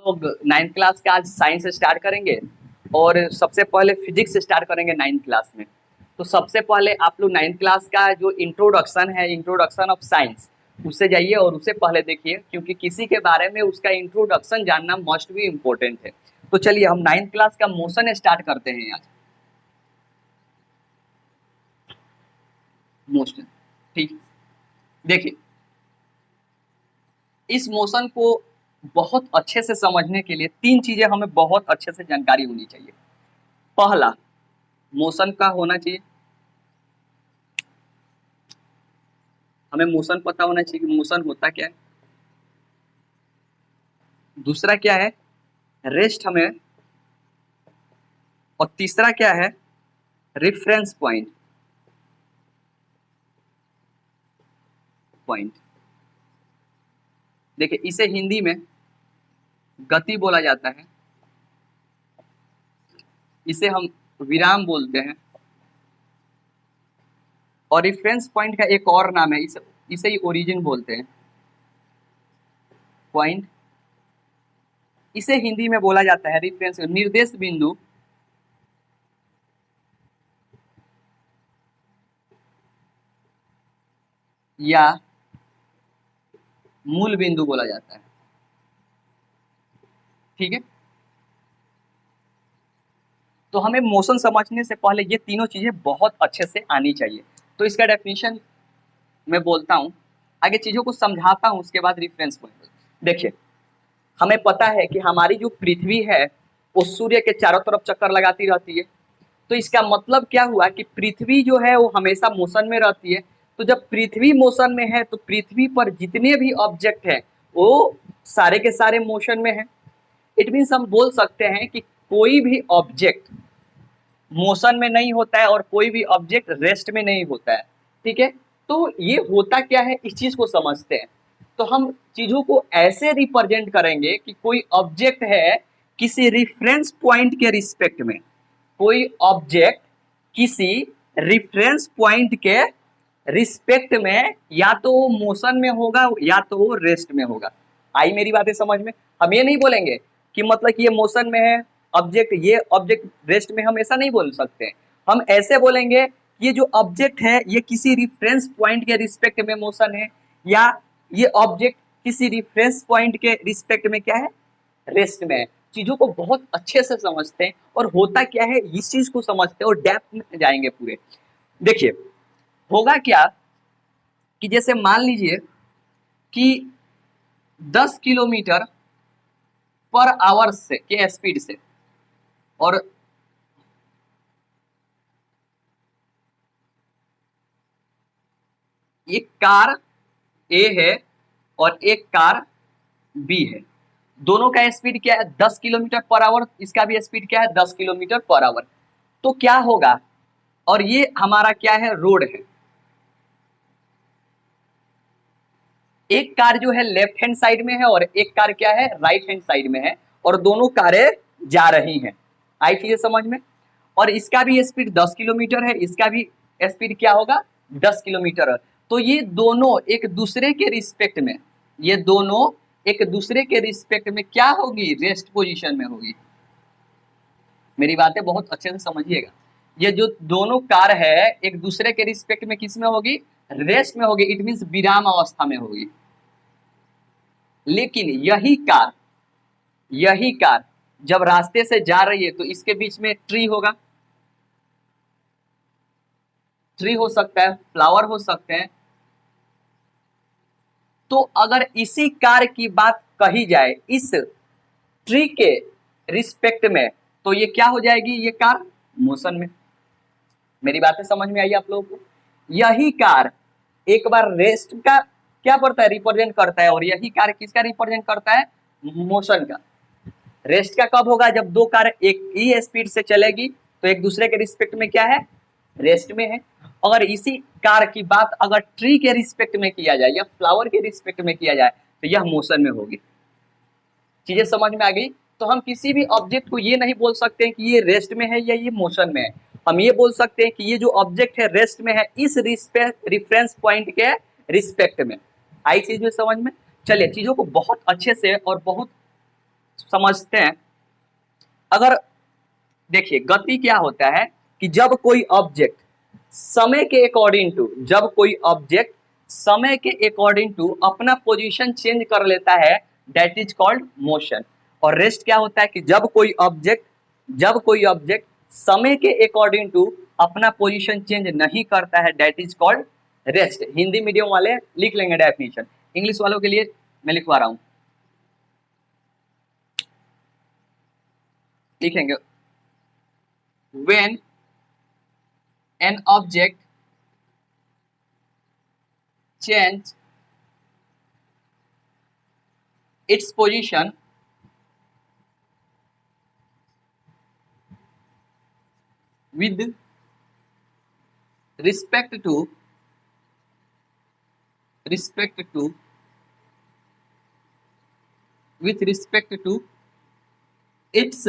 लोग 9th class का आज साइंस स्टार्ट करेंगे और सबसे पहले फिजिक्स स्टार्ट करेंगे 9th क्लास में। तो सबसे पहले आप लोग 9th क्लास का जो इंट्रोडक्शन है, इंट्रोडक्शन ऑफ साइंस, उससे जाइए और उससे पहले देखिए, क्योंकि किसी के बारे में उसका इंट्रोडक्शन जानना मस्ट भी इम्पोर्टेंट है। तो चलिए हम 9th क्लास का मोशन स्टार्ट करते हैं आज। मोशन, ठीक, देखिए इस मोशन को बहुत अच्छे से समझने के लिए तीन चीजें हमें बहुत अच्छे से जानकारी होनी चाहिए। पहला, मोशन का होना चाहिए, हमें मोशन पता होना चाहिए कि मोशन होता क्या है। दूसरा क्या है, रेस्ट हमें, और तीसरा क्या है, रेफरेंस पॉइंट। देखिए इसे हिंदी में गति बोला जाता है, इसे हम विराम बोलते हैं, और रेफरेंस पॉइंट का एक और नाम है, इसे ही ओरिजिन बोलते हैं। पॉइंट इसे हिंदी में बोला जाता है रेफरेंस, निर्देश बिंदु या मूल बिंदु बोला जाता है। ठीक है, तो हमें मोशन समझने से पहले ये तीनों चीजें बहुत अच्छे से आनी चाहिए। तो इसका डेफिनेशन मैं बोलता हूं, आगे चीजों को समझाता हूं, उसके बाद रेफरेंस पॉइंट। देखिए हमें पता है कि हमारी जो पृथ्वी है वो सूर्य के चारों तरफ चक्कर लगाती रहती है। तो इसका मतलब क्या हुआ कि पृथ्वी जो है वो हमेशा मोशन में रहती है। तो जब पृथ्वी मोशन में है तो पृथ्वी पर जितने भी ऑब्जेक्ट हैं वो सारे के सारे मोशन में है। इट मीन्स हम बोल सकते हैं कि कोई भी ऑब्जेक्ट मोशन में नहीं होता है और कोई भी ऑब्जेक्ट रेस्ट में नहीं होता है। ठीक है, तो ये होता क्या है, इस चीज को समझते हैं। तो हम चीजों को ऐसे रिप्रेजेंट करेंगे कि कोई ऑब्जेक्ट है किसी रेफरेंस पॉइंट के रिस्पेक्ट में, कोई ऑब्जेक्ट किसी रेफरेंस पॉइंट के रिस्पेक्ट में या तो वो मोशन में होगा या तो वो रेस्ट में होगा। आई मेरी बातें समझ में? हम ये नहीं बोलेंगे कि मतलब कि ये मोशन में है ऑब्जेक्ट, ये ऑब्जेक्ट रेस्ट में, हम ऐसा नहीं बोल सकते। हम ऐसे बोलेंगे ये जो ऑब्जेक्ट है ये किसी रेफरेंस पॉइंट के रिस्पेक्ट में मोशन है, या ये ऑब्जेक्ट किसी रेफरेंस पॉइंट के रिस्पेक्ट में क्या है, रेस्ट में है। चीजों को बहुत अच्छे से समझते हैं और होता क्या है इस चीज को समझते हैं और डेप्थ में जाएंगे पूरे। देखिए होगा क्या कि जैसे मान लीजिए कि 10 किलोमीटर पर आवर से के स्पीड से, और एक कार ए है और एक कार बी है, दोनों का स्पीड क्या है, 10 किलोमीटर पर आवर, इसका भी स्पीड क्या है, 10 किलोमीटर पर आवर। तो क्या होगा, और ये हमारा क्या है, रोड है। एक कार जो है लेफ्ट हैंड साइड में है और एक कार क्या है, राइट हैंड साइड में है, और दोनों कारें जा रही हैं। आई चीजें समझ में? और इसका भी स्पीड 10 किलोमीटर है, इसका भी स्पीड क्या होगा, 10 किलोमीटर है। तो ये दोनों एक दूसरे के रिस्पेक्ट में, ये दोनों एक दूसरे के रिस्पेक्ट में क्या होगी, रेस्ट पोजीशन में होगी। मेरी बातें बहुत अच्छे से समझिएगा, ये जो दोनों कार है एक दूसरे के रिस्पेक्ट में किस में होगी, रेस्ट में होगी। इट मीन्स विराम अवस्था में होगी। लेकिन यही कार जब रास्ते से जा रही है तो इसके बीच में ट्री होगा, ट्री हो सकता है, फ्लावर हो सकते हैं। तो अगर इसी कार की बात कही जाए इस ट्री के रिस्पेक्ट में, तो ये क्या हो जाएगी, ये कार मोशन में। मेरी बातें समझ में आई आप लोगों को? यही कार एक बार रेस्ट का क्या करता है, रिप्रेजेंट करता है, और यही कार किसका रिप्रेजेंट करता है, मोशन का। रेस्ट का कब होगा, जब दो कार एक ही स्पीड से चलेगी तो एक दूसरे के रिस्पेक्ट में क्या है, रेस्ट में है। अगर इसी कार की बात अगर ट्री के रिस्पेक्ट में किया जाए या फ्लावर के रिस्पेक्ट में किया जाए तो यह मोशन में होगी। चीजें समझ में आ गई? तो हम किसी भी ऑब्जेक्ट को ये नहीं बोल सकते हैं कि ये रेस्ट में है या ये मोशन में है। हम ये बोल सकते हैं कि ये जो ऑब्जेक्ट है रेस्ट में है इस रेफरेंस पॉइंट के रिस्पेक्ट में। आई चीज में समझ में? चलिए चीजों को बहुत अच्छे से और बहुत समझते हैं। अगर देखिए गति क्या होता है कि जब कोई ऑब्जेक्ट समय के अकॉर्डिंग टू, जब कोई ऑब्जेक्ट समय के अकॉर्डिंग टू अपना पोजीशन चेंज कर लेता है, दैट इज कॉल्ड मोशन। और रेस्ट क्या होता है कि जब कोई ऑब्जेक्ट समय के अकॉर्डिंग टू अपना पोजीशन चेंज नहीं करता है, that is called rest. Hindi medium वाले लिख लेंगे डेफिनेशन, इंग्लिश वालों के लिए मैं लिखवा रहा हूं, लिखेंगे। When an object change its position with respect to its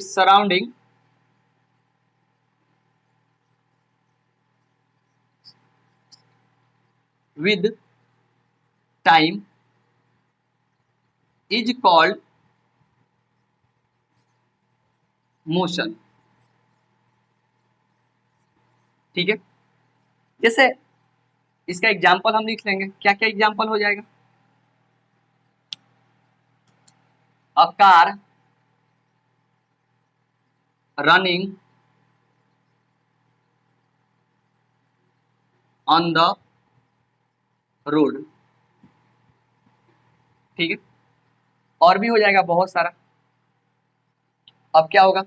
surrounding with time is called motion. ठीक है, जैसे इसका एग्जाम्पल हम लिख लेंगे, क्या क्या एग्जाम्पल हो जाएगा। A car running on the road. ठीक है, और भी हो जाएगा बहुत सारा। अब क्या होगा,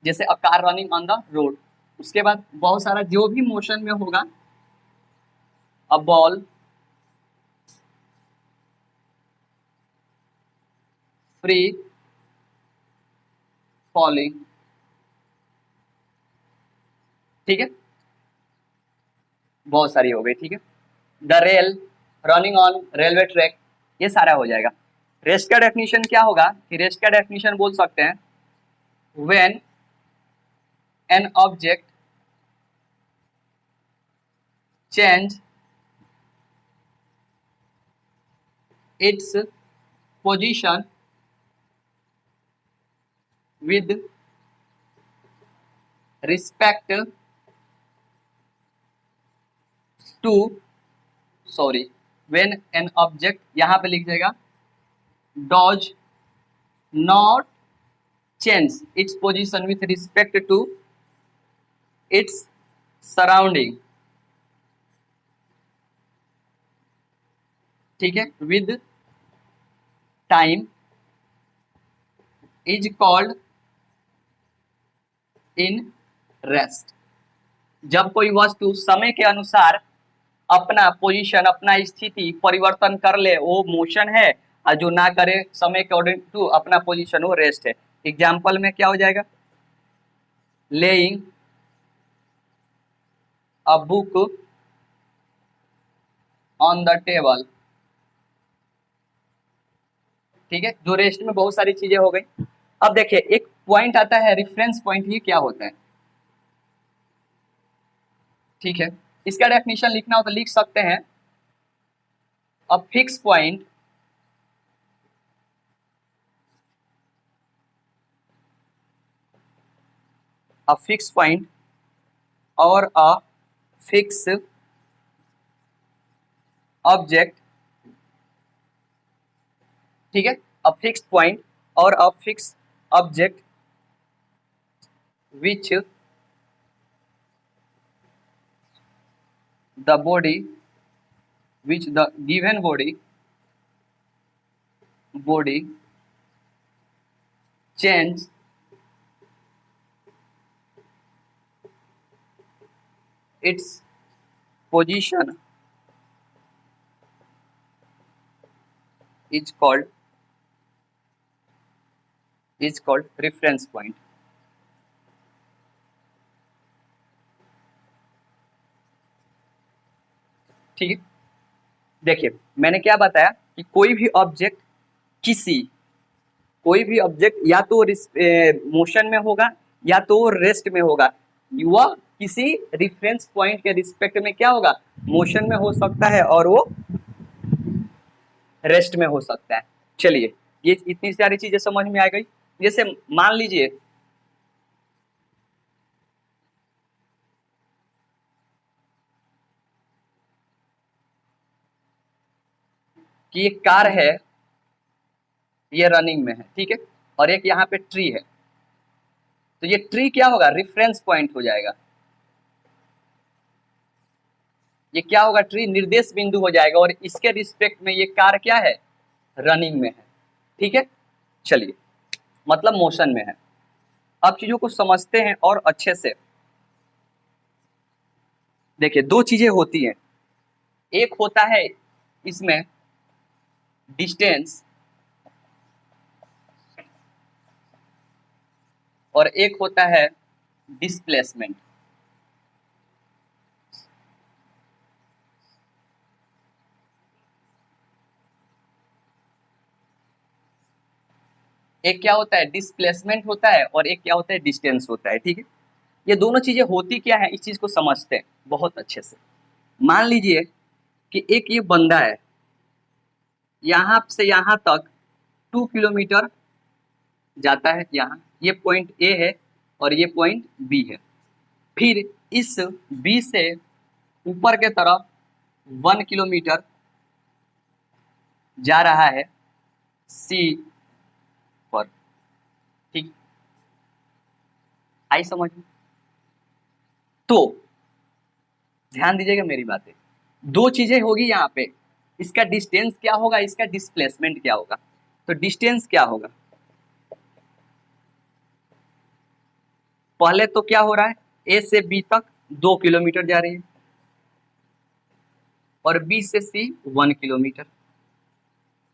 जैसे a car running on the road, उसके बाद बहुत सारा जो भी मोशन में होगा, अ बॉल फ्री फॉलिंग। ठीक है, बहुत सारी हो गई। ठीक है, the rail running on railway track, ये सारा हो जाएगा। रेस्ट का डेफिनेशन क्या होगा कि रेस्ट का डेफिनेशन बोल सकते हैं, when an object change its position with respect to when an object, यहां पे लिख देगा does not change its position with respect to its surrounding। ठीक है, with time is called in rest. जब कोई वस्तु समय के अनुसार अपना पोजीशन, अपना स्थिति परिवर्तन कर ले, वो मोशन है, और जो ना करे समय के अकॉर्डिंग टू अपना पोजीशन, वो रेस्ट है। एग्जाम्पल में क्या हो जाएगा, laying a book on the table. ठीक है, जो रेस्ट में बहुत सारी चीजें हो गई। अब देखिए एक पॉइंट आता है रेफरेंस पॉइंट, ये क्या होता है। ठीक है, इसका डेफिनेशन लिखना हो तो लिख सकते हैं, अ फिक्स पॉइंट और अ फिक्स ऑब्जेक्ट। ठीक है, अ फिक्स पॉइंट और a fix object which the given body change its position is called reference point। ठीक है, देखिए मैंने क्या बताया कि कोई भी ऑब्जेक्ट या तो मोशन में होगा या तो रेस्ट में होगा, वह किसी रिफरेंस पॉइंट के रिस्पेक्ट में क्या होगा, मोशन में हो सकता है और वो रेस्ट में हो सकता है। चलिए, ये इतनी सारी चीजें समझ में आ गई। जैसे मान लीजिए कि एक कार है, ये रनिंग में है, ठीक है, और एक यहाँ पे ट्री है, तो ये ट्री क्या होगा, रेफरेंस पॉइंट हो जाएगा। ये क्या होगा, ट्री निर्देश बिंदु हो जाएगा, और इसके रिस्पेक्ट में ये कार क्या है, रनिंग में है, ठीक है। चलिए, मतलब मोशन में है। अब चीजों को समझते हैं और अच्छे से। देखिए, दो चीजें होती हैं, एक होता है इसमें डिस्टेंस और एक होता है डिस्प्लेसमेंट। एक क्या होता है, डिस्प्लेसमेंट होता है, और एक क्या होता है, डिस्टेंस होता है, ठीक है। ये दोनों चीजें होती क्या है, इस चीज को समझते हैं बहुत अच्छे से। मान लीजिए कि एक ये बंदा है, यहां से यहां तक 2 किलोमीटर जाता है, यहाँ ये पॉइंट ए है और ये पॉइंट बी है। फिर इस बी से ऊपर के तरफ 1 किलोमीटर जा रहा है सी पर, ठीक, आई समझ में। तो ध्यान दीजिएगा मेरी बातें, दो चीजें होगी यहाँ पे, इसका डिस्टेंस क्या होगा, इसका डिस्प्लेसमेंट क्या होगा। तो डिस्टेंस क्या होगा, पहले तो क्या हो रहा है, ए से बी तक 2 किलोमीटर जा रही है, और बी से सी 1 kilometre,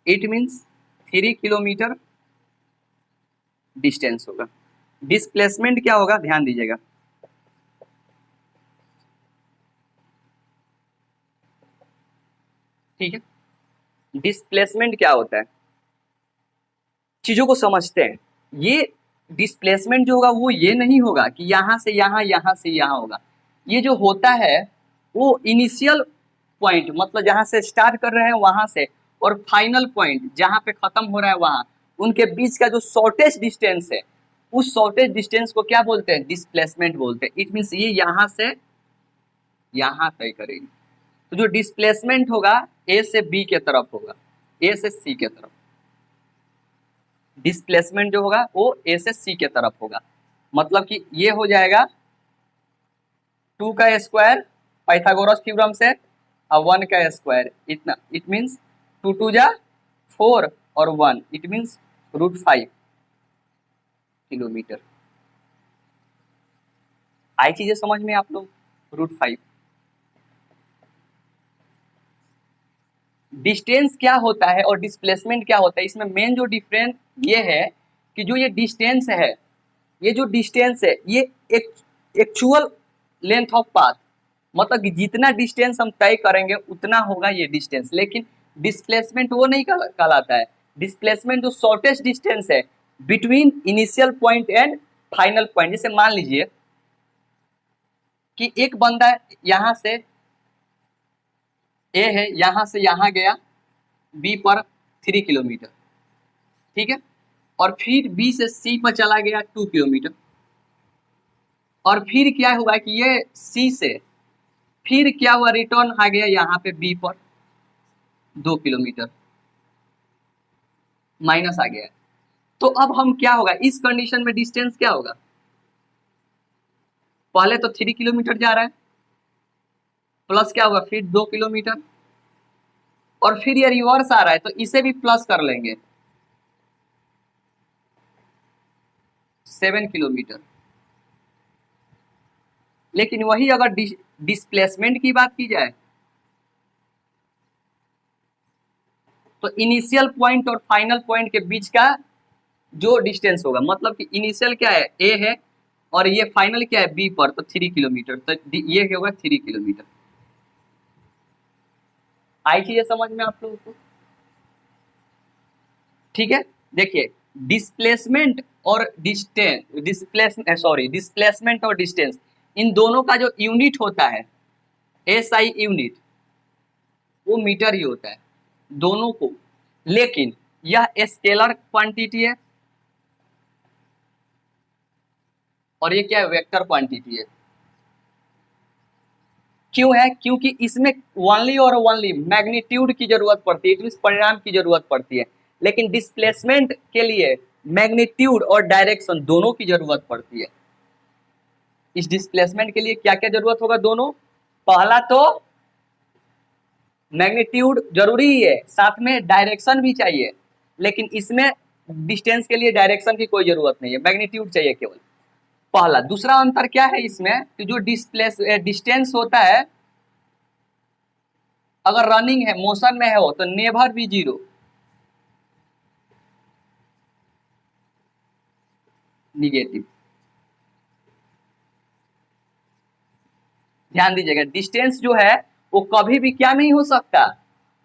it means 3 kilometre distance होगा। डिस्प्लेसमेंट क्या होगा, ध्यान दीजिएगा, ठीक है। डिस्प्लेसमेंट क्या होता है, चीजों को समझते हैं। ये डिस्प्लेसमेंट जो होगा वो ये नहीं होगा कि यहां से यहां, यहां से यहां होगा। ये जो होता है वो इनिशियल पॉइंट, मतलब जहां से स्टार्ट कर रहे हैं वहां से, और फाइनल पॉइंट जहां पे खत्म हो रहा है वहां, उनके बीच का जो शॉर्टेस्ट डिस्टेंस है, उस शॉर्टेस्ट डिस्टेंस को क्या बोलते हैं, डिस्प्लेसमेंट बोलते हैं। इट मीन्स ये यहां से यहां तय करेगी। तो जो डिस्प्लेसमेंट होगा ए से बी के तरफ होगा, ए से सी के तरफ। डिस्प्लेसमेंट जो होगा वो ए से सी के तरफ होगा, मतलब कि ये हो जाएगा 2 का स्क्वायर पाइथागोरस थ्योरम से, और 1 का स्क्वायर इतना, इट मीन्स 2 2 जा 4 और 1, इट मीन्स √5 किलोमीटर। आई चीजें समझ में आप लोग, √5। डिस्टेंस क्या होता है और डिस्प्लेसमेंट क्या होता है, इसमें मेन जो डिफरेंस ये है कि जो ये डिस्टेंस है, ये जो डिस्टेंस है ये एक एक्चुअल लेंथ ऑफ पाथ, मतलब कि जितना डिस्टेंस हम तय करेंगे उतना होगा ये डिस्टेंस। लेकिन डिस्प्लेसमेंट वो नहीं कहलाता है। डिस्प्लेसमेंट जो शॉर्टेस्ट डिस्टेंस है between initial point and final point. जैसे मान लीजिए कि एक बंदा यहां से ए है, यहां से यहां गया बी पर 3 किलोमीटर, ठीक है, और फिर बी से सी पर चला गया 2 किलोमीटर, और फिर क्या हुआ कि ये सी से फिर क्या हुआ, रिटर्न आ गया यहाँ पे बी पर 2 किलोमीटर, माइनस आ गया। तो अब हम क्या होगा, इस कंडीशन में डिस्टेंस क्या होगा, पहले तो 3 किलोमीटर जा रहा है, प्लस क्या होगा फिर 2 किलोमीटर, और फिर ये रिवर्स आ रहा है तो इसे भी प्लस कर लेंगे 7 किलोमीटर। लेकिन वही अगर डिस्प्लेसमेंट की बात की जाए तो इनिशियल पॉइंट और फाइनल पॉइंट के बीच का जो डिस्टेंस होगा, मतलब कि इनिशियल क्या है ए है और ये फाइनल क्या है बी पर, तो 3 किलोमीटर, तो ये होगा 3 किलोमीटर। आई चीजें समझ में आप लोगों को, ठीक है। देखिए, डिस्प्लेसमेंट और डिस्प्लेसमेंट और डिस्टेंस, इन दोनों का जो यूनिट होता है एसआई यूनिट, वो मीटर ही होता है दोनों को। लेकिन यह स्केलर क्वांटिटी है और ये क्या है, वेक्टर क्वांटिटी है। क्यों है? क्योंकि इसमें ओनली और ओनली मैग्नीट्यूड की जरूरत पड़ती है, इस परिणाम की जरूरत पड़ती है। लेकिन डिस्प्लेसमेंट के लिए मैग्नीट्यूड और डायरेक्शन दोनों की जरूरत पड़ती है। इस डिस्प्लेसमेंट के लिए क्या क्या जरूरत होगा? दोनों। पहला तो मैग्नीट्यूड जरूरी ही है, साथ में डायरेक्शन भी चाहिए, लेकिन इसमें डिस्टेंस के लिए डायरेक्शन की कोई जरूरत नहीं है, मैग्नीट्यूड चाहिए केवल। पहला। दूसरा अंतर क्या है इसमें कि जो डिस्टेंस होता है, अगर रनिंग है, मोशन में है हो, तो नेवर भी जीरो, निगेटिव। ध्यान दीजिएगा, डिस्टेंस जो है वो कभी भी क्या नहीं हो सकता,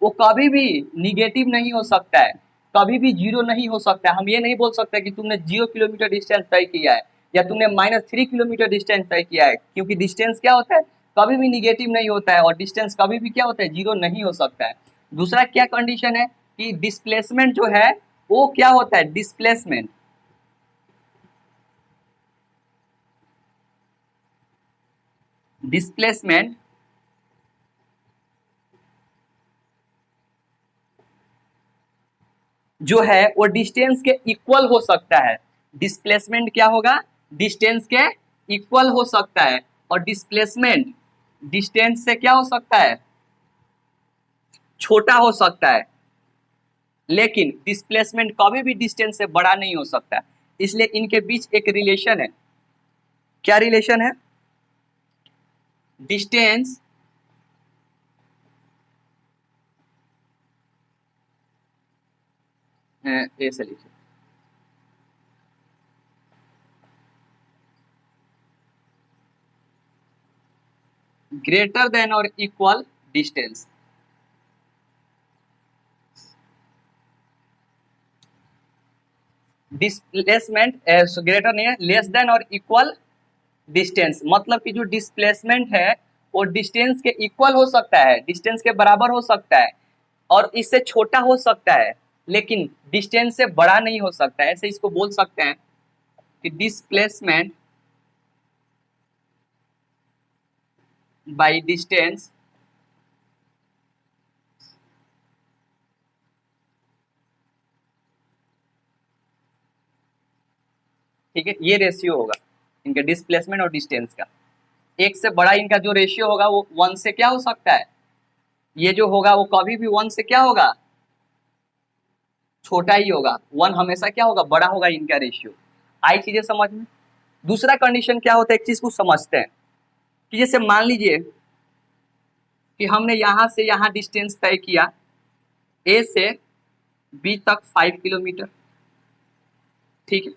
वो कभी भी निगेटिव नहीं हो सकता है, कभी भी जीरो नहीं हो सकता है। हम ये नहीं बोल सकते कि तुमने 0 किलोमीटर डिस्टेंस तय किया है या तुमने -3 किलोमीटर डिस्टेंस तय किया है, क्योंकि डिस्टेंस क्या होता है, कभी भी निगेटिव नहीं होता है, और डिस्टेंस कभी भी क्या होता है, जीरो नहीं हो सकता है। दूसरा क्या कंडीशन है कि डिस्प्लेसमेंट जो है वो क्या होता है, डिस्प्लेसमेंट डिस्प्लेसमेंट जो है वो डिस्टेंस के इक्वल हो सकता है। डिस्प्लेसमेंट क्या होगा, डिस्टेंस के इक्वल हो सकता है, और डिस्प्लेसमेंट डिस्टेंस से क्या हो सकता है, छोटा हो सकता है। लेकिन डिस्प्लेसमेंट कभी भी डिस्टेंस से बड़ा नहीं हो सकता, इसलिए इनके बीच एक रिलेशन है। क्या रिलेशन है? डिस्टेंस ऐसे लिखिए, ग्रेटर देन और इक्वल डिस्टेंस। डिस्प्लेसमेंट ग्रेटर नहीं है, लेस देन और इक्वल डिस्टेंस, मतलब कि जो डिस्प्लेसमेंट है वो डिस्टेंस के इक्वल हो सकता है, डिस्टेंस के बराबर हो सकता है, और इससे छोटा हो सकता है, लेकिन डिस्टेंस से बड़ा नहीं हो सकता है। ऐसे इसको बोल सकते हैं कि डिस्प्लेसमेंट बाय डिस्टेंस ठीक है, ये रेशियो होगा इनके डिस्प्लेसमेंट और डिस्टेंस का। एक से बड़ा इनका जो रेशियो होगा वो 1 से क्या हो सकता है, ये जो होगा वो कभी भी 1 से क्या होगा, छोटा ही होगा। 1 हमेशा क्या होगा, बड़ा होगा इनका रेशियो। आई चीजें समझ में। दूसरा कंडीशन क्या होता है, एक चीज को समझते हैं कि जैसे मान लीजिए कि हमने यहां से यहां डिस्टेंस तय किया, ए से बी तक 5 किलोमीटर, ठीक है,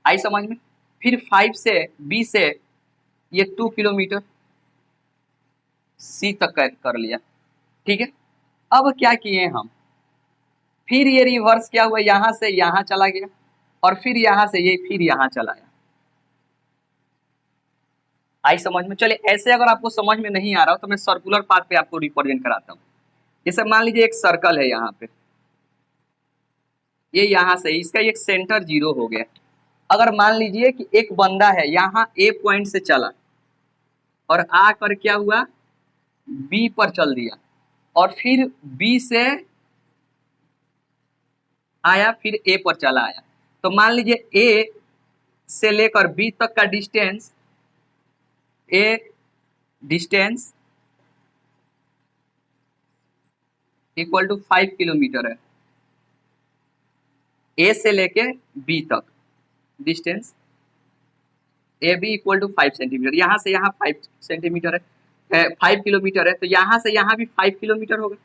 आई समझ में। फिर 5 से बी से ये 2 किलोमीटर सी तक कर लिया, ठीक है। अब क्या किए हम, फिर ये रिवर्स क्या हुआ, यहां से यहां चला गया, और फिर यहां से ये फिर यहां चला गया। आई समझ में। चलिए, ऐसे अगर आपको समझ में नहीं आ रहा हो तो मैं सर्कुलर पाथ पे आपको रिप्रेजेंट कराता हूँ। जैसे मान लीजिए एक सर्कल है यहाँ पे, ये यहाँ से इसका एक सेंटर 0 हो गया। अगर मान लीजिए कि एक बंदा है यहाँ ए पॉइंट से चला और आकर क्या हुआ, बी पर चल दिया, और फिर बी से आया, फिर ए पर चला आया, तो मान लीजिए ए से लेकर बी तक का distance, A distance equal to 5 kilometre है। ए से लेके बी तक distance A B equal to 5 centimetre, यहाँ से यहाँ 5 सेंटीमीटर है, 5 किलोमीटर है, तो यहाँ से यहाँ भी 5 किलोमीटर होगा।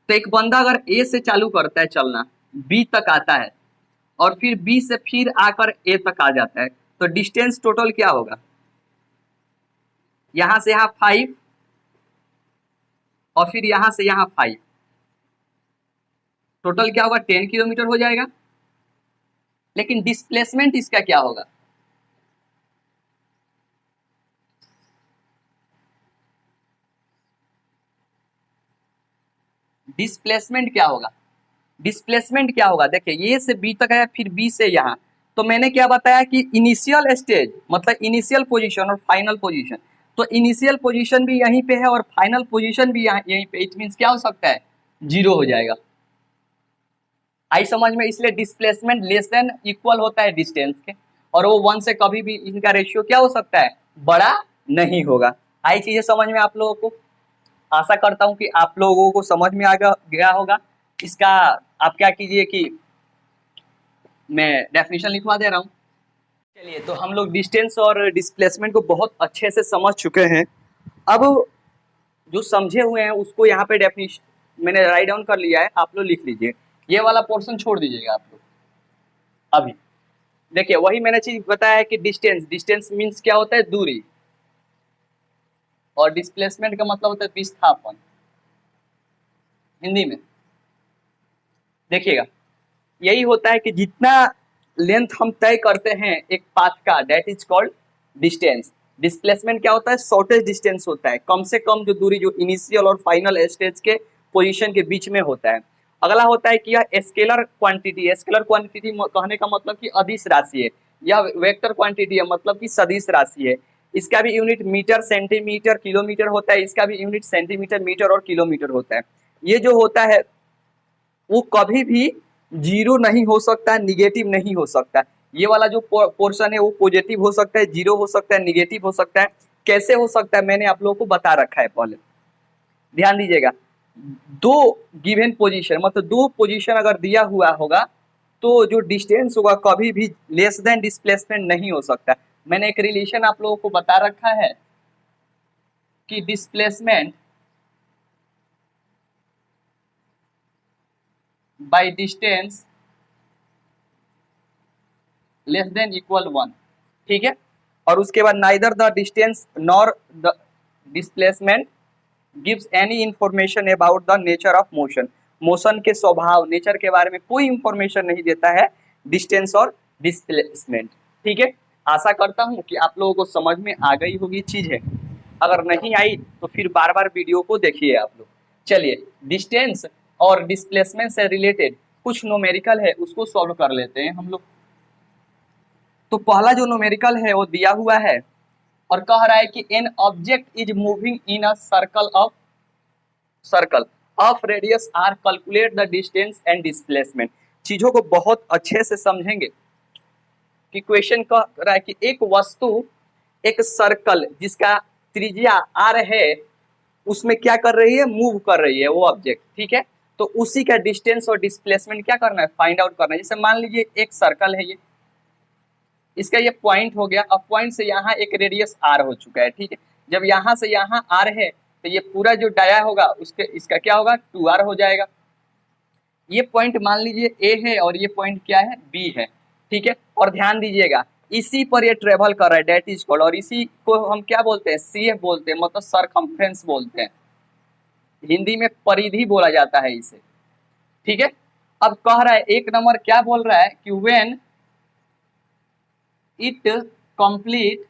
तो एक बंदा अगर ए से चालू करता है चलना, बी तक आता है, और फिर बी से फिर आकर ए तक आ जाता है, तो डिस्टेंस टोटल क्या होगा, यहाँ से यहाँ 5 और फिर यहाँ से यहाँ 5, टोटल क्या होगा, 10 किलोमीटर हो जाएगा। लेकिन डिस्प्लेसमेंट इसका क्या होगा, डिस्प्लेसमेंट क्या होगा, डिस्प्लेसमेंट क्या होगा, देखिए ए से बी तक है, फिर बी से यहाँ, तो मैंने क्या बताया कि इनिशियल स्टेज मतलब इनिशियल पोजीशन और फाइनल पोजीशन, तो इनिशियल पोजीशन भी यहीं पे है और फाइनल पोजीशन भी यहाँ यहीं पे, इट मीन्स क्या हो सकता है, जीरो हो जाएगा। आई समझ में, इसलिए डिस्प्लेसमेंट लेस देन इक्वल होता है डिस्टेंस के, और वो वन से कभी भी इनका रेशियो क्या हो सकता है, बड़ा नहीं होगा। आई चीजें समझ में आप लोगों को, आशा करता हूं कि आप लोगों को समझ में आ गया होगा। इसका आप क्या कीजिए कि मैं डेफिनेशन लिखवा दे रहा हूं। चलिए, तो हम लोग डिस्टेंस और डिस्प्लेसमेंट को बहुत अच्छे से समझ चुके हैं। अब जो समझे हुए हैं उसको यहाँ पे डेफिनेशन मैंने राइट डाउन कर लिया है, आप लोग लिख लीजिए, ये वाला पोर्शन छोड़ दीजिएगा आप लोग अभी। देखिए, वही मैंने चीज बताया है कि डिस्टेंस, डिस्टेंस मीन्स क्या होता है, दूरी, और डिस्प्लेसमेंट का मतलब होता है विस्थापन हिंदी में। देखिएगा, यही होता है कि जितना लेंथ हम तय करते हैं एक पाथ का, that is called distance. Displacement क्या होता है, शॉर्टेज डिस्टेंस होता है, कम से कम जो दूरी जो इनिशियल और फाइनल स्टेज के पोजीशन के बीच में होता है। अगला होता है कि यह स्केलर क्वांटिटी है। स्केलर क्वांटिटी कहने का मतलब कि अदिश राशि है, या वेक्टर क्वांटिटी है मतलब कि सदिश राशि है। इसका भी यूनिट मीटर, सेंटीमीटर, किलोमीटर होता है, इसका भी यूनिट सेंटीमीटर, मीटर और किलोमीटर होता है। ये जो होता है वो कभी भी जीरो नहीं हो सकता, निगेटिव नहीं हो सकता। ये वाला जो पोर्शन है वो पॉजिटिव हो सकता है, जीरो हो सकता है, निगेटिव हो सकता है। कैसे हो सकता है मैंने आप लोगों को बता रखा है पहले, ध्यान दीजिएगा। दो गिवन पोजीशन मतलब दो पोजीशन अगर दिया हुआ होगा तो जो डिस्टेंस होगा कभी भी लेस देन डिस्प्लेसमेंट नहीं हो सकता। मैंने एक रिलेशन आप लोगों को बता रखा है कि displacement by distance less than equal 1, ठीक है। और उसके बाद neither the distance nor the displacement gives any information about the nature of motion. Motion के स्वभाव, नेचर के बारे में कोई इंफॉर्मेशन नहीं देता है डिस्टेंस और डिस्प्लेसमेंट, ठीक है। आशा करता हूं कि आप लोगों को समझ में आ गई होगी चीजें। अगर नहीं आई तो फिर बार बार वीडियो को देखिए आप लोग। चलिए, डिस्टेंस और डिस्प्लेसमेंट से रिलेटेड कुछ न्यूमेरिकल है उसको सॉल्व कर लेते हैं हम लोग। तो पहला जो न्यूमेरिकल है वो दिया हुआ है और कह रहा है कि an object is moving in a circle of radius R, calculate the distance and displacement. चीजों को बहुत अच्छे से समझेंगे कि क्वेश्चन कह रहा है कि एक वस्तु एक सर्कल जिसका त्रिज्या आर है उसमें क्या कर रही है, मूव कर रही है वो ऑब्जेक्ट, ठीक है। तो उसी का डिस्टेंस और डिस्प्लेसमेंट क्या करना है, फाइंड आउट करना है। जैसे मान लीजिए एक सर्कल है, ये इसका ये पॉइंट हो गया, अब पॉइंट से यहाँ एक रेडियस आर हो चुका है, ठीक है। जब यहाँ से यहाँ आर है तो ये पूरा जो डाया होगा उसके इसका क्या होगा, 2r हो जाएगा। ये पॉइंट मान लीजिए ए है और ये पॉइंट क्या है, बी है, ठीक है। और ध्यान दीजिएगा इसी पर ये ट्रेवल कर रहा है, डेट इज कॉल्ड, और इसी को हम क्या बोलते हैं, सीएफ बोलते हैं, मतलब सरकमफ्रेंस बोलते हैं, हिंदी में परिधि बोला जाता है इसे, ठीक है। अब कह रहा है एक नंबर क्या बोल रहा है कि when it complete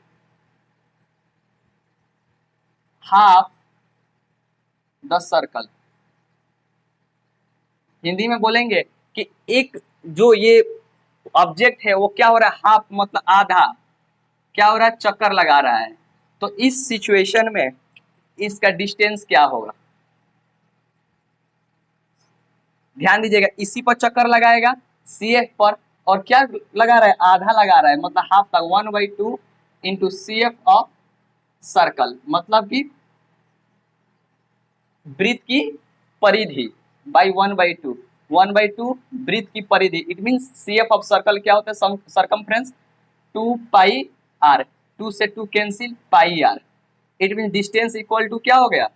half the circle, Hindi में बोलेंगे कि एक जो ये ऑब्जेक्ट है वो क्या हो रहा है, हाफ मतलब आधा, क्या हो रहा है, चक्कर लगा रहा है। तो इस सिचुएशन में इसका डिस्टेंस क्या होगा, ध्यान दीजिएगा, इसी पर चक्कर लगाएगा सी एफ पर, और क्या लगा रहा है, आधा लगा रहा है, मतलब हाफ तक 1/2 into C F of circle, मतलब कि वृत्त की परिधि बाई 1/2, 1/2 वृत्त की परिधि, it means C F of circle क्या होता है, सरकमफ्रेंस 2πr, 2 से 2 cancel, pi R, it mean distance equal to क्या हो गया,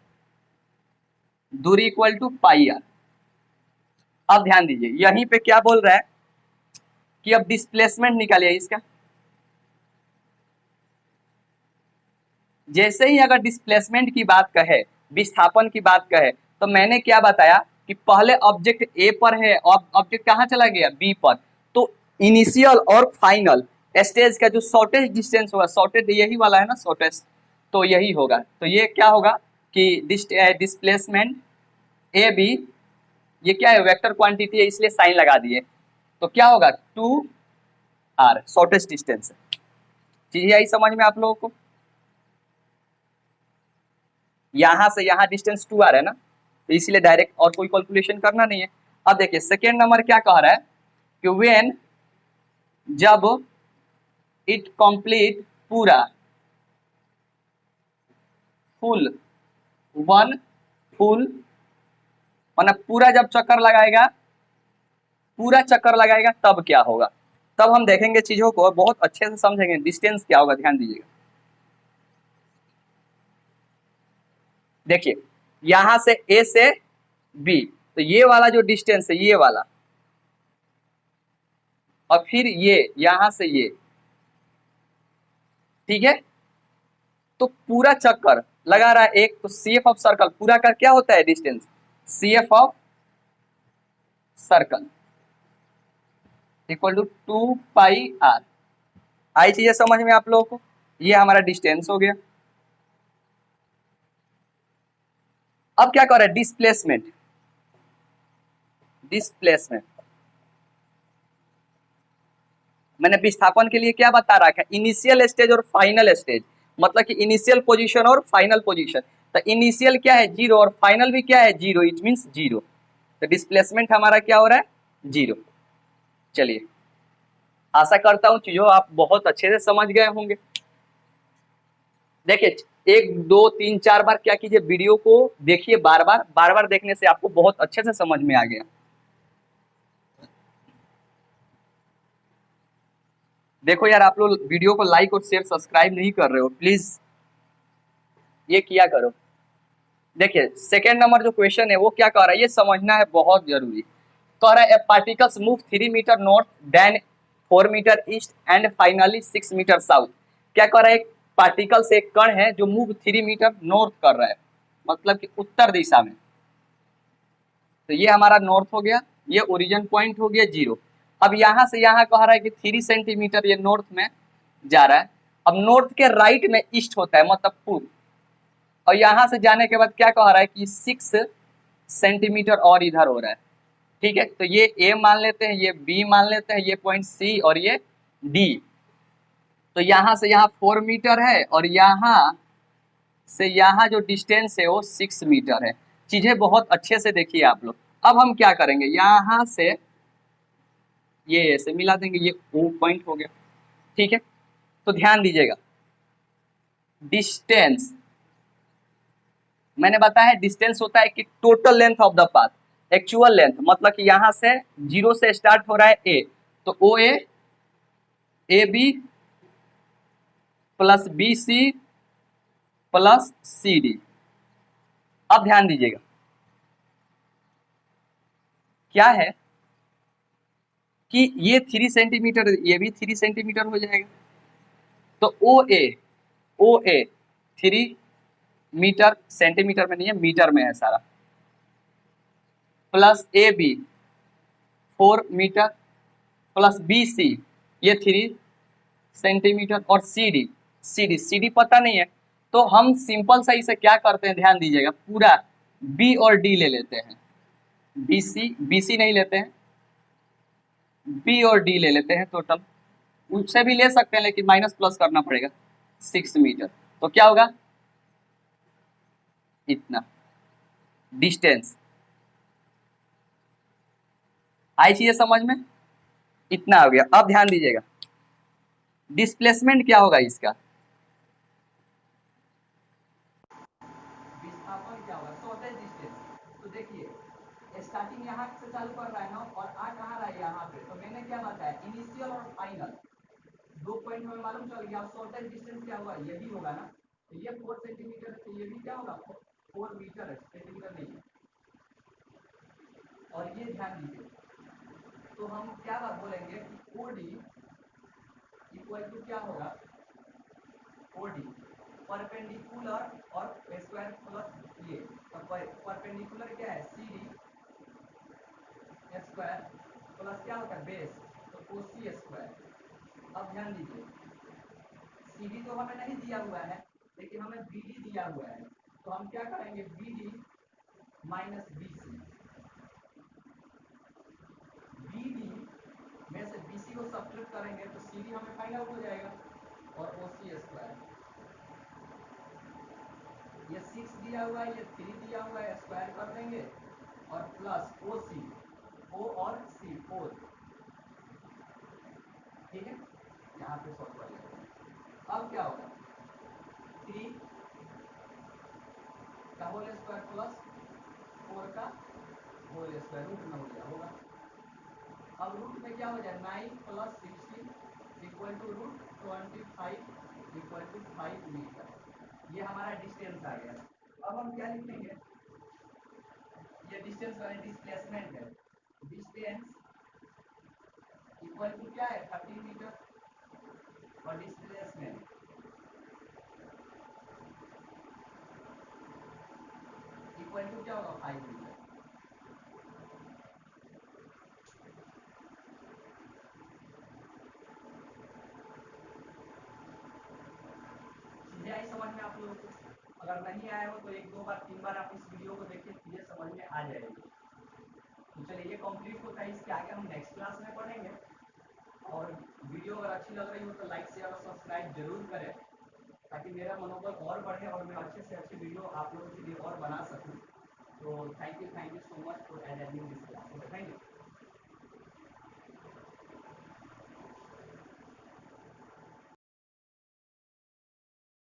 दूरी इक्वल टू पाई आर। अब ध्यान दीजिए यहीं पे क्या बोल रहा है कि अब डिस्प्लेसमेंट निकालिए इसका। जैसे ही अगर डिस्प्लेसमेंट की बात कहे, विस्थापन की बात कहे, तो मैंने क्या बताया कि पहले ऑब्जेक्ट ए पर है, ऑब्जेक्ट कहाँ चला गया, बी पर, तो इनिशियल और फाइनल स्टेज का जो शॉर्टेज डिस्टेंस होगा, शॉर्टेज यही वाला है ना शॉर्टेज, तो यही होगा। तो ये क्या होगा कि डिस्प्लेसमेंट ए बी ये क्या है, वेक्टर क्वांटिटी है, इसलिए साइन लगा दिए। तो क्या होगा, 2r शॉर्टेस्ट डिस्टेंस है। चीज आई समझ में आप लोगों को? यहां से यहां डिस्टेंस 2r है ना, तो इसलिए डायरेक्ट और कोई कैलकुलेशन करना नहीं है। अब देखिए सेकेंड नंबर क्या कह रहा है कि व्हेन, जब इट कंप्लीट पूरा, फुल, वन फुल, मतलब पूरा जब चक्कर लगाएगा, पूरा चक्कर लगाएगा तब क्या होगा। तब हम देखेंगे चीजों को बहुत अच्छे से समझेंगे, डिस्टेंस क्या होगा, ध्यान दीजिएगा। देखिए यहां से ए से बी, तो ये वाला जो डिस्टेंस है ये वाला, और फिर ये यहां से ये, ठीक है। तो पूरा चक्कर लगा रहा है एक, तो सी एफ ऑफ सर्कल पूरा का क्या होता है distance, C F of circle equal to 2πr। आई चीजें समझ में आप लोगों को? ये हमारा डिस्टेंस हो गया। अब क्या कर रहा है, डिस्प्लेसमेंट, डिस्प्लेसमेंट मैंने विस्थापन के लिए क्या बता रखा है, इनिशियल स्टेज और फाइनल स्टेज, मतलब कि इनिशियल पोजीशन और फाइनल पोजीशन। तो इनिशियल क्या है 0 और फाइनल भी क्या है 0, इट मींस 0। तो डिस्प्लेसमेंट हमारा क्या हो रहा है 0। चलिए आशा करता हूं चीजों आप बहुत अच्छे से समझ गए होंगे। देखिए 1 2 3 4 बार क्या कीजिए, वीडियो को देखिए, बार बार देखने से आपको बहुत अच्छे से समझ में आ गया। देखो यार आप लोग वीडियो को लाइक और शेयर सब्सक्राइब नहीं कर रहे हो, प्लीज ये किया करो। देखिए सेकेंड नंबर जो क्वेश्चन है वो क्या कह रहा है, ये समझना है बहुत जरूरी। कह रहा है particles move 3 metre north then 4 metre east and finally 6 metre south. क्या कह रहा है, एक पार्टिकल से एक कण है जो मूव 3 मीटर नॉर्थ कर रहा है, मतलब कि उत्तर दिशा में। तो ये हमारा नॉर्थ हो गया, ये ओरिजिन पॉइंट हो गया 0। अब यहां से यहां कह रहा है कि 3 सेंटीमीटर ये नॉर्थ में जा रहा है। अब नॉर्थ के राइट में ईस्ट होता है, मतलब पूर्व, और यहां से जाने के बाद क्या कह रहा है कि 6 सेंटीमीटर और इधर हो रहा है। ठीक है, तो ये ए मान लेते हैं, ये बी मान लेते हैं, ये पॉइंट सी और ये डी। तो यहां से यहां 4 मीटर है और यहां से यहां जो डिस्टेंस है वो 6 मीटर है। चीजें बहुत अच्छे से देखिए आप लोग। अब हम क्या करेंगे, यहां से ये ऐसे मिला देंगे, ये ओ पॉइंट हो गया। ठीक है, तो ध्यान दीजिएगा, डिस्टेंस मैंने बताया डिस्टेंस होता है कि total length of the path, actual length, मतलब कि यहां से 0 से स्टार्ट हो रहा है ए, तो ओ A B plus B C plus C D. अब ध्यान दीजिएगा क्या है कि ये 3 सेंटीमीटर, ये भी 3 सेंटीमीटर हो जाएगा। तो ओ ए 3 मीटर, सेंटीमीटर में नहीं है मीटर में है सारा, plus A B 4 metre plus B C ये 3 सेंटीमीटर और सी डी पता नहीं है। तो हम सिंपल सा इसे क्या करते हैं, ध्यान दीजिएगा, पूरा बी और डी ले लेते हैं, बी सी नहीं लेते हैं, बी और डी ले लेते हैं टोटल। उससे भी ले सकते हैं लेकिन माइनस प्लस करना पड़ेगा, 6 मीटर। तो क्या होगा, इतना डिस्टेंस। आई चीजें समझ में, इतना हो गया। अब ध्यान दीजिएगा डिस्प्लेसमेंट क्या होगा इसका, विस्थापन क्या होगा, शॉर्टेज डिस्टेंस। तो देखिए स्टार्टिंग यहाँ से चालू कर रहा है ना, और आ कहाँ रहा है यहाँ पे, तो मैंने क्या बताया इनिशियल और फाइनल 2 पॉइंट हमें मालूम चल गया। शॉर्टेज डिस्टेंस क्या होगा, ये भी होगा ना, तो ये 4 सेंटीमीटर, तो ये भी क्या होगा 4 मीटर है, सेंटीमीटर नहीं है। और ये ध्यान दीजिए, तो हम क्या बात बोलेंगे कि ओडी इक्वल टू क्या होगा, ओडी परपेंडिकुलर और स्क्वायर प्लस ये, तो परपेंडिकुलर क्या है सी डी स्क्वायर प्लस क्या होगा बेस, तो ओ सी स्क्वायर। अब ध्यान दीजिए सी डी तो हमें नहीं दिया हुआ है, लेकिन हमें बी डी दिया हुआ है। तो हम क्या करेंगे B D minus B C, करेंगे तो सी डी हमें फाइंड आउट हो जाएगा और ओ सी स्क्वायर, ये 6 दिया हुआ है, ये 3 दिया हुआ है, स्क्वायर कर देंगे और प्लस ओ सी, ओ और सी 4, ठीक है, यहाँ पे सॉल्व कर लेंगे। अब क्या होगा 3 का होल स्क्वायर प्लस 4 का होल स्क्वायर रूट में हो गया होगा। अब रूट में क्या हो जाए 9 plus 16 equal to root 25 equal to 5 metre, ये हमारा डिस्टेंस आ गया। अब हम क्या लिखेंगे, ये डिस्टेंस वाले डिस्प्लेसमेंट है, डिस्टेंस इक्वल टू क्या है 30 मीटर और डिस्प्लेसमेंट इक्वल टू क्या होगा 5 मीटर। चीजें आई समझ में आप लोगों को? अगर नहीं आया हो तो एक दो बार 3 बार आप इस वीडियो को देखिए, चीजें समझ में आ जाएगी। तो चलिए ये कंप्लीट होता है, इसके आगे हम नेक्स्ट क्लास में पढ़ेंगे। और वीडियो अगर अच्छी लग रही हो तो लाइक शेयर और सब्सक्राइब जरूर करें, ताकि मेरा मनोबल और बढ़े और मैं अच्छे से अच्छे वीडियो आप लोगों के लिए और बना सकूं। तो thank you so much for attending this class. Thank you.